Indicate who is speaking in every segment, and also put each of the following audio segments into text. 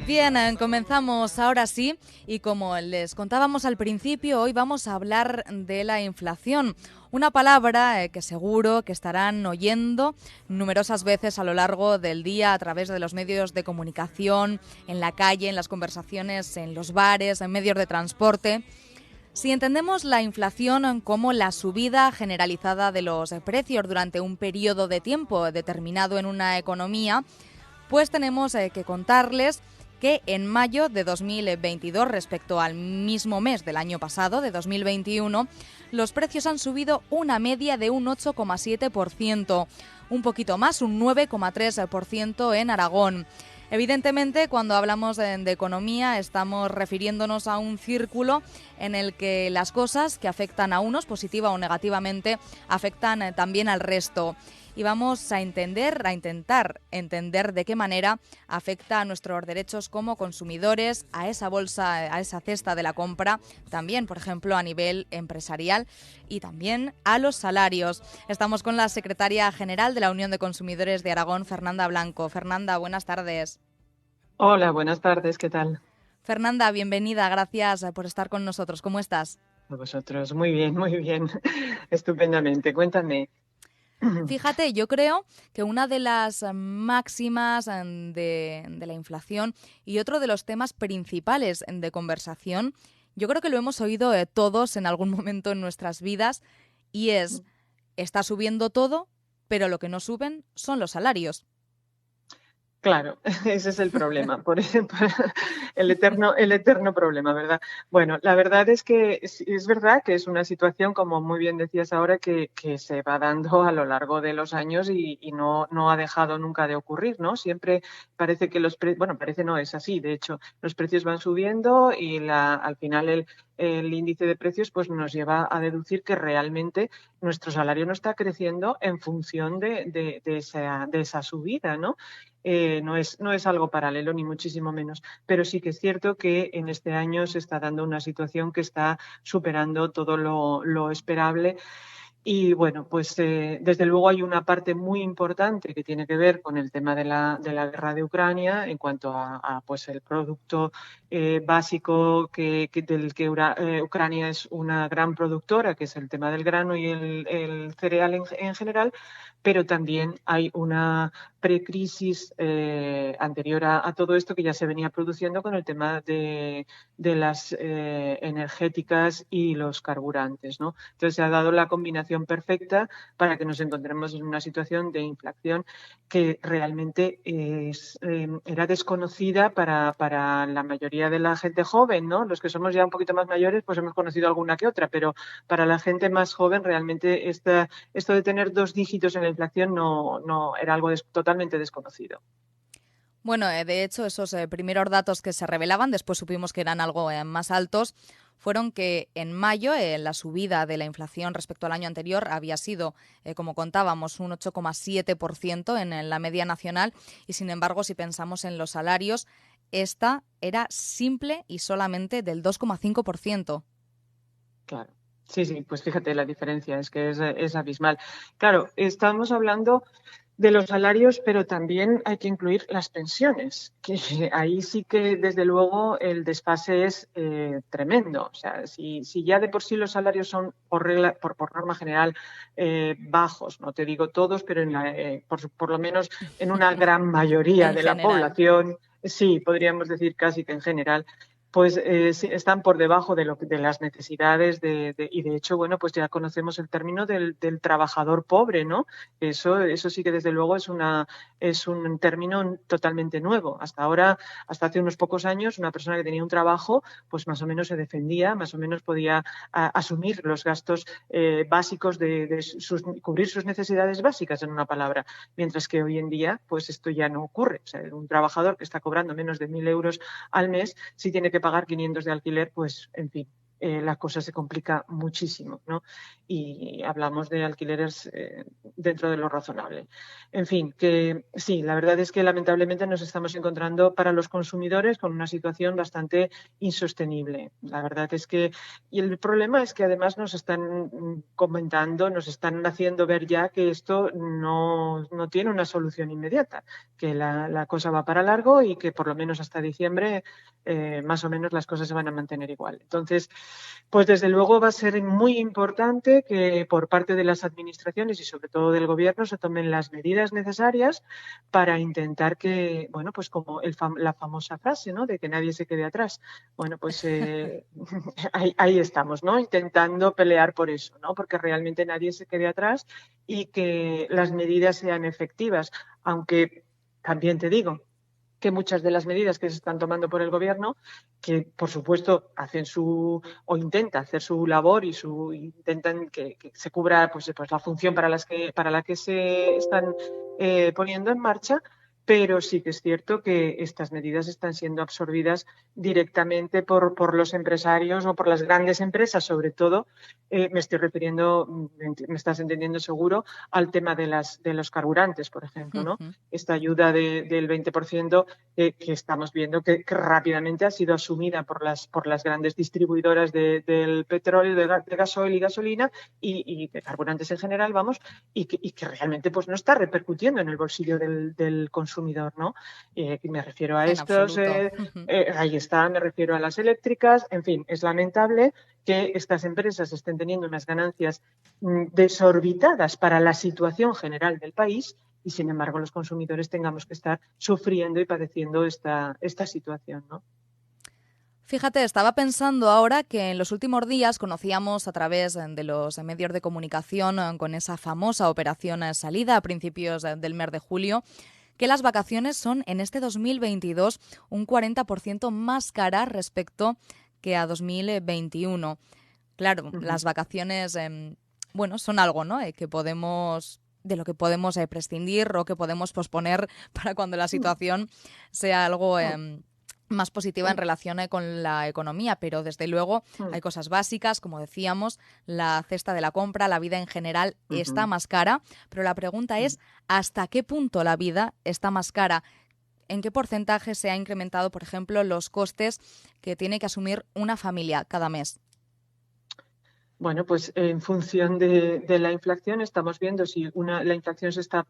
Speaker 1: Bien, comenzamos ahora sí y como les contábamos al principio, hoy vamos a hablar de la inflación. Una palabra que seguro que estarán oyendo numerosas veces a lo largo del día a través de los medios de comunicación, en la calle, en las conversaciones, en los bares, en medios de transporte. Si entendemos la inflación como la subida generalizada de los precios durante un periodo de tiempo determinado en una economía, pues tenemos que contarles que en mayo de 2022, respecto al mismo mes del año pasado, de 2021, los precios han subido una media de un 8,7%, un poquito más, un 9,3% en Aragón. Evidentemente, cuando hablamos de economía, estamos refiriéndonos a un círculo en el que las cosas que afectan a unos, positiva o negativamente, afectan también al resto. Y vamos a intentar entender de qué manera afecta a nuestros derechos como consumidores, a esa bolsa, a esa cesta de la compra, también, por ejemplo, a nivel empresarial y también a los salarios. Estamos con la secretaria general de la Unión de Consumidores de Aragón, Fernanda Blanco. Fernanda, buenas tardes.
Speaker 2: Hola, buenas tardes, ¿qué tal?
Speaker 1: Fernanda, bienvenida, gracias por estar con nosotros. ¿Cómo estás?
Speaker 2: A vosotros, muy bien, estupendamente. Cuéntame.
Speaker 1: Fíjate, yo creo que una de las máximas de la inflación y otro de los temas principales de conversación, yo creo que lo hemos oído todos en algún momento en nuestras vidas y es, está subiendo todo, pero lo que no suben son los salarios.
Speaker 2: Claro, ese es el problema, por ejemplo, el eterno problema, ¿verdad? Bueno, la verdad es que es verdad que es una situación, como muy bien decías ahora, que se va dando a lo largo de los años y no ha dejado nunca de ocurrir, ¿no? Siempre parece que bueno, parece no, es así, de hecho, los precios van subiendo y al final el índice de precios pues nos lleva a deducir que realmente nuestro salario no está creciendo en función de esa subida, ¿no? No es algo paralelo, ni muchísimo menos, pero sí que es cierto que en este año se está dando una situación que está superando todo lo esperable. Y bueno, pues desde luego hay una parte muy importante que tiene que ver con el tema de la guerra de Ucrania en cuanto pues el producto básico del que Ucrania es una gran productora, que es el tema del grano y el cereal en general, pero también hay una precrisis anterior a todo esto que ya se venía produciendo con el tema de las energéticas y los carburantes, ¿no? Entonces se ha dado la combinación perfecta para que nos encontremos en una situación de inflación que realmente era desconocida para la mayoría de la gente joven, ¿no? Los que somos ya un poquito más mayores, pues hemos conocido alguna que otra, pero para la gente más joven realmente esto de tener dos dígitos en la inflación no era algo totalmente desconocido.
Speaker 1: Bueno, de hecho, esos primeros datos que se revelaban, después supimos que eran algo más altos, fueron que en mayo la subida de la inflación respecto al año anterior había sido, como contábamos, un 8,7% en la media nacional y, sin embargo, si pensamos en los salarios, esta era simple y solamente del 2,5%.
Speaker 2: Claro. Sí, sí, pues fíjate la diferencia, es que es abismal. Claro, estamos hablando de los salarios, pero también hay que incluir las pensiones, que ahí sí que desde luego el desfase es tremendo. O sea, si ya de por sí los salarios son por regla, por norma general bajos, no te digo todos, pero por lo menos en una gran mayoría
Speaker 1: En
Speaker 2: de la
Speaker 1: general.
Speaker 2: población, sí, podríamos decir casi que en general pues sí, están por debajo de las necesidades y de hecho, bueno, pues ya conocemos el término del trabajador pobre, ¿no? Eso sí que desde luego es un término totalmente nuevo. Hasta ahora, hasta hace unos pocos años, una persona que tenía un trabajo, pues más o menos se defendía, más o menos podía asumir los gastos básicos cubrir sus necesidades básicas, en una palabra. Mientras que hoy en día, pues esto ya no ocurre. O sea, un trabajador que está cobrando menos de 1.000 euros al mes, si tiene que pagar 500 de alquiler, pues en fin. la cosa se complica muchísimo, ¿no? Y hablamos de alquileres dentro de lo razonable. En fin, que sí, la verdad es que lamentablemente nos estamos encontrando para los consumidores con una situación bastante insostenible. La verdad es que, y el problema es que además nos están comentando, nos están haciendo ver ya que esto no tiene una solución inmediata, que la cosa va para largo y que por lo menos hasta diciembre más o menos las cosas se van a mantener igual. Entonces, pues desde luego va a ser muy importante que por parte de las administraciones y sobre todo del gobierno se tomen las medidas necesarias para intentar que, bueno, pues como la famosa frase, ¿no? De que nadie se quede atrás. Bueno, pues ahí estamos, ¿no? Intentando pelear por eso, ¿no? Porque realmente nadie se quede atrás y que las medidas sean efectivas. Aunque también te digo, que muchas de las medidas que se están tomando por el gobierno, que por supuesto hacen o intenta hacer su labor y intentan que se cubra pues la función para la que se están poniendo en marcha, pero sí que es cierto que estas medidas están siendo absorbidas directamente por los empresarios o por las grandes empresas, sobre todo. Me estoy refiriendo, me estás entendiendo seguro, al tema de los carburantes, por ejemplo, ¿no? Esta ayuda del 20% que estamos viendo que rápidamente ha sido asumida por las grandes distribuidoras del petróleo, de gasoil y gasolina y de carburantes en general, vamos, y que realmente pues no está repercutiendo en el bolsillo del consumidor, ¿no? Me refiero a
Speaker 1: En
Speaker 2: estos,
Speaker 1: absoluto.
Speaker 2: ahí está, me refiero a las eléctricas, en fin, es lamentable que estas empresas estén teniendo unas ganancias desorbitadas para la situación general del país y, sin embargo, los consumidores tengamos que estar sufriendo y padeciendo esta situación, ¿no?
Speaker 1: Fíjate, estaba pensando ahora que en los últimos días conocíamos a través de los medios de comunicación con esa famosa operación salida a principios del mes de julio, que las vacaciones son en este 2022 un 40% más caras respecto que a 2021. Claro, las vacaciones, bueno, son algo, ¿no? De lo que podemos prescindir o que podemos posponer para cuando la situación sea algo más positiva en relación con la economía, pero desde luego hay cosas básicas, como decíamos, la cesta de la compra, la vida en general está más cara, pero la pregunta es ¿hasta qué punto la vida está más cara? ¿En qué porcentaje se ha incrementado, por ejemplo, los costes que tiene que asumir una familia cada mes?
Speaker 2: Bueno, pues en función de la inflación estamos viendo si la inflación se está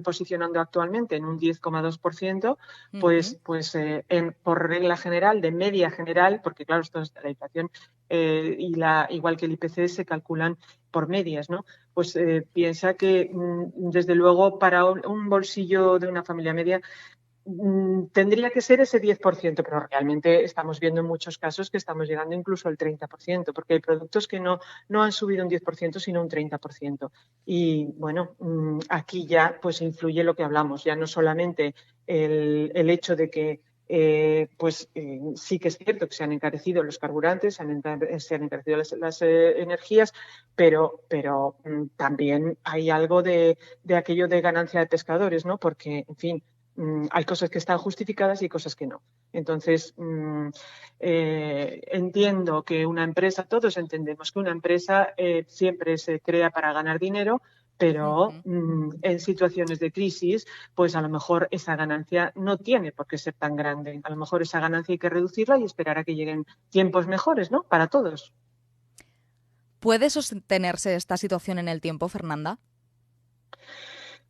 Speaker 2: posicionando actualmente en un 10,2%, pues por regla general, de media general, porque claro, esto es la inflación igual que el IPC se calculan por medias, ¿no? Pues piensa que desde luego para un bolsillo de una familia media tendría que ser ese 10%, pero realmente estamos viendo en muchos casos que estamos llegando incluso al 30%, porque hay productos que no han subido un 10%, sino un 30%. Y bueno, aquí ya pues influye lo que hablamos, ya no solamente el hecho de que sí que es cierto que se han encarecido los carburantes, se han encarecido las energías, pero también hay algo de aquello de ganancia de pescadores, ¿no? Porque, en fin, hay cosas que están justificadas y cosas que no. Entonces, entiendo que una empresa, todos entendemos que una empresa siempre se crea para ganar dinero, pero en situaciones de crisis, pues a lo mejor esa ganancia no tiene por qué ser tan grande. A lo mejor esa ganancia hay que reducirla y esperar a que lleguen tiempos mejores, ¿no? Para todos.
Speaker 1: ¿Puede sostenerse esta situación en el tiempo, Fernanda?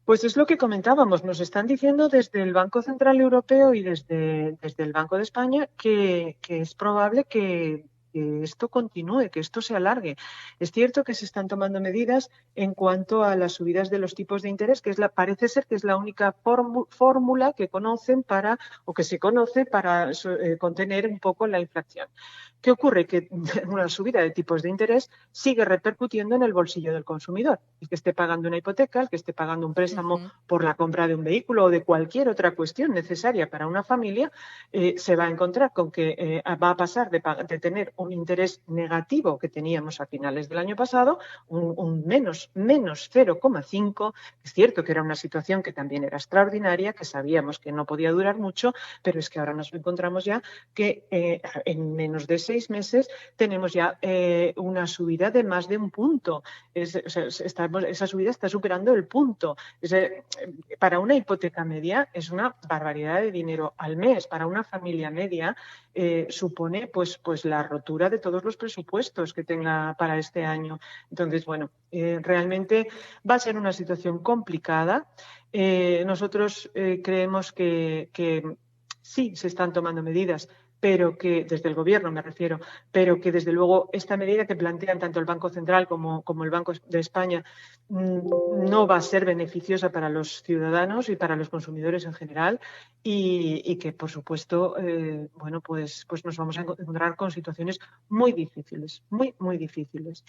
Speaker 2: Pues es lo que comentábamos, nos están diciendo desde el Banco Central Europeo y desde el Banco de España que es probable que esto continúe, que esto se alargue. Es cierto que se están tomando medidas en cuanto a las subidas de los tipos de interés, que parece ser que es la única fórmula que conocen o que se conoce para contener un poco la inflación. ¿Qué ocurre? Que una subida de tipos de interés sigue repercutiendo en el bolsillo del consumidor. El que esté pagando una hipoteca, el que esté pagando un préstamo por la compra de un vehículo o de cualquier otra cuestión necesaria para una familia, se va a encontrar con que va a pasar de tener un interés negativo que teníamos a finales del año pasado, un menos 0,5. Es cierto que era una situación que también era extraordinaria, que sabíamos que no podía durar mucho, pero es que ahora nos encontramos ya que en menos de 6 meses tenemos ya una subida de más de un punto. Esa subida está superando el punto. Para una hipoteca media es una barbaridad de dinero al mes. Para una familia media supone pues la rotura de todos los presupuestos que tenga para este año. Entonces, bueno, realmente va a ser una situación complicada. Nosotros creemos que sí se están tomando medidas, pero que desde el Gobierno me refiero, pero que desde luego esta medida que plantean tanto el Banco Central como el Banco de España no va a ser beneficiosa para los ciudadanos y para los consumidores en general y que, por supuesto, bueno, pues nos vamos a encontrar con situaciones muy difíciles, muy difíciles.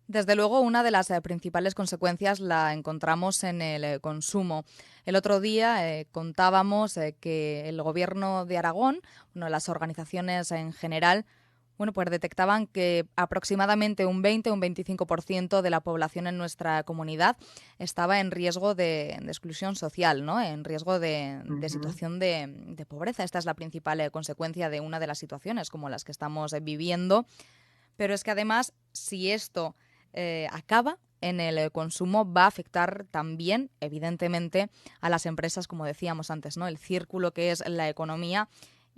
Speaker 1: Desde luego, una de las principales consecuencias la encontramos en el consumo. El otro día contábamos que el Gobierno de Aragón, bueno, las organizaciones en general, bueno, pues detectaban que aproximadamente un 20 o un 25% de la población en nuestra comunidad estaba en riesgo de exclusión social, ¿no? En riesgo de situación de pobreza. Esta es la principal consecuencia de una de las situaciones como las que estamos viviendo. Pero es que además, si esto acaba en el consumo, va a afectar también, evidentemente, a las empresas, como decíamos antes, ¿no? El círculo que es la economía,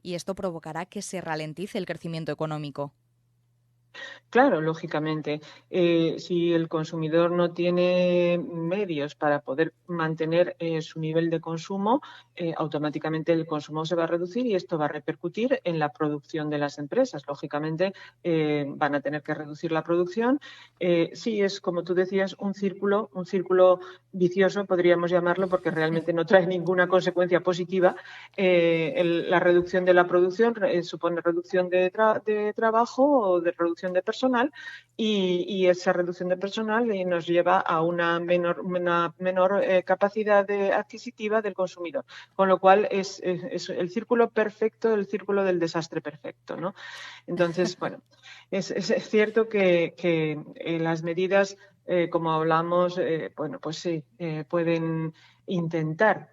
Speaker 1: y esto provocará que se ralentice el crecimiento económico.
Speaker 2: Claro, lógicamente. Si el consumidor no tiene medios para poder mantener su nivel de consumo, automáticamente el consumo se va a reducir y esto va a repercutir en la producción de las empresas. Lógicamente, van a tener que reducir la producción. Sí, es, como tú decías, un círculo vicioso, podríamos llamarlo, porque realmente no trae ninguna consecuencia positiva. La reducción de la producción supone reducción de trabajo o de reducción de personal y esa reducción de personal nos lleva a una menor capacidad adquisitiva del consumidor, con lo cual es el círculo perfecto, el círculo del desastre perfecto, ¿no? Entonces, bueno, es cierto que las medidas, como hablamos, bueno, pues sí, pueden intentar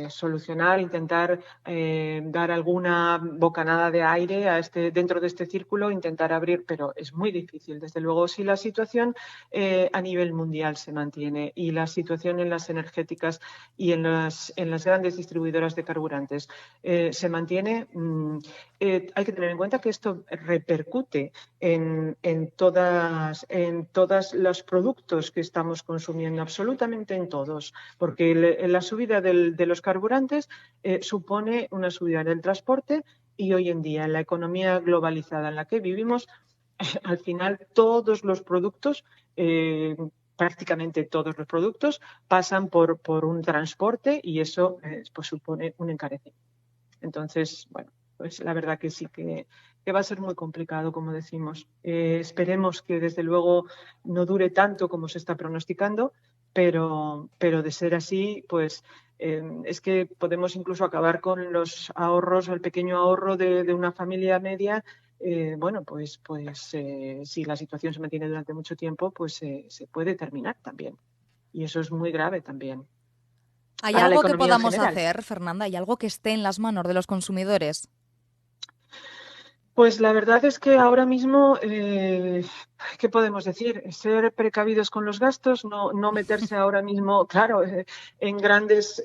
Speaker 2: solucionar, intentar dar alguna bocanada de aire dentro de este círculo, intentar abrir, pero es muy difícil. Desde luego, si la situación a nivel mundial se mantiene y la situación en las energéticas y en las grandes distribuidoras de carburantes se mantiene, hay que tener en cuenta que esto repercute en todas los productos que estamos consumiendo, absolutamente en todos, porque la subida de los carburantes supone una subida del transporte y hoy en día en la economía globalizada en la que vivimos, al final todos los productos, prácticamente todos los productos, pasan por un transporte y eso pues supone un encarecimiento. Entonces, bueno, pues la verdad que sí que va a ser muy complicado, como decimos. Esperemos que desde luego no dure tanto como se está pronosticando, pero de ser así, pues es que podemos incluso acabar con los ahorros, el pequeño ahorro de una familia media. Bueno, pues si la situación se mantiene durante mucho tiempo, pues se puede terminar también. Y eso es muy grave también
Speaker 1: ¿Hay
Speaker 2: para la
Speaker 1: algo que
Speaker 2: economía en
Speaker 1: podamos
Speaker 2: general.
Speaker 1: hacer, Fernanda? ¿Hay algo que esté en las manos de los consumidores?
Speaker 2: Pues la verdad es que ahora mismo, ¿qué podemos decir? Ser precavidos con los gastos, no meterse ahora mismo, claro, en grandes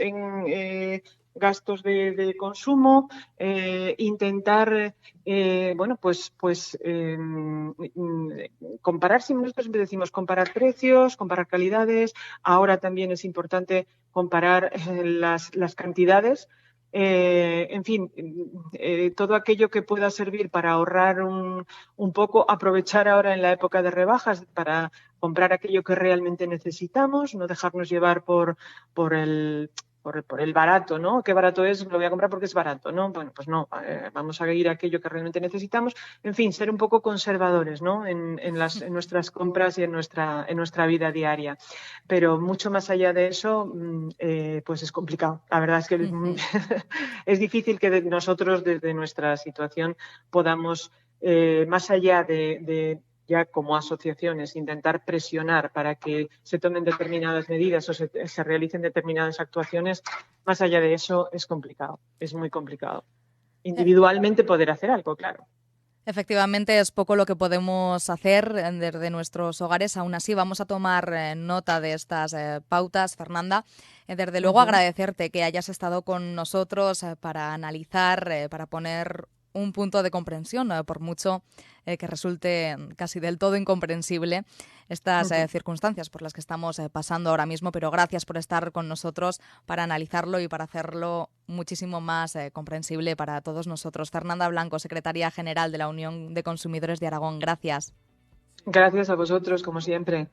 Speaker 2: gastos de consumo, intentar, bueno, comparar, si nosotros siempre decimos comparar precios, comparar calidades, ahora también es importante comparar las cantidades. En fin, todo aquello que pueda servir para ahorrar un poco, aprovechar ahora en la época de rebajas para comprar aquello que realmente necesitamos, no dejarnos llevar por el barato, ¿no? ¿Qué barato es? Lo voy a comprar porque es barato, ¿no? Bueno, pues no, vamos a ir a aquello que realmente necesitamos. En fin, ser un poco conservadores, ¿no? En nuestras compras y en nuestra vida diaria. Pero mucho más allá de eso, pues es complicado. La verdad es que es difícil que nosotros desde nuestra situación podamos más allá de ya como asociaciones intentar presionar para que se tomen determinadas medidas o se realicen determinadas actuaciones, más allá de eso es complicado, es muy complicado. Individualmente poder hacer algo, claro.
Speaker 1: Efectivamente, es poco lo que podemos hacer desde nuestros hogares. Aún así, vamos a tomar nota de estas pautas, Fernanda. Desde luego, agradecerte que hayas estado con nosotros para analizar, para poner un punto de comprensión, por mucho que resulte casi del todo incomprensible estas circunstancias por las que estamos pasando ahora mismo, pero gracias por estar con nosotros para analizarlo y para hacerlo muchísimo más comprensible para todos nosotros. Fernanda Blanco, secretaria general de la Unión de Consumidores de Aragón, gracias.
Speaker 2: Gracias a vosotros, como siempre.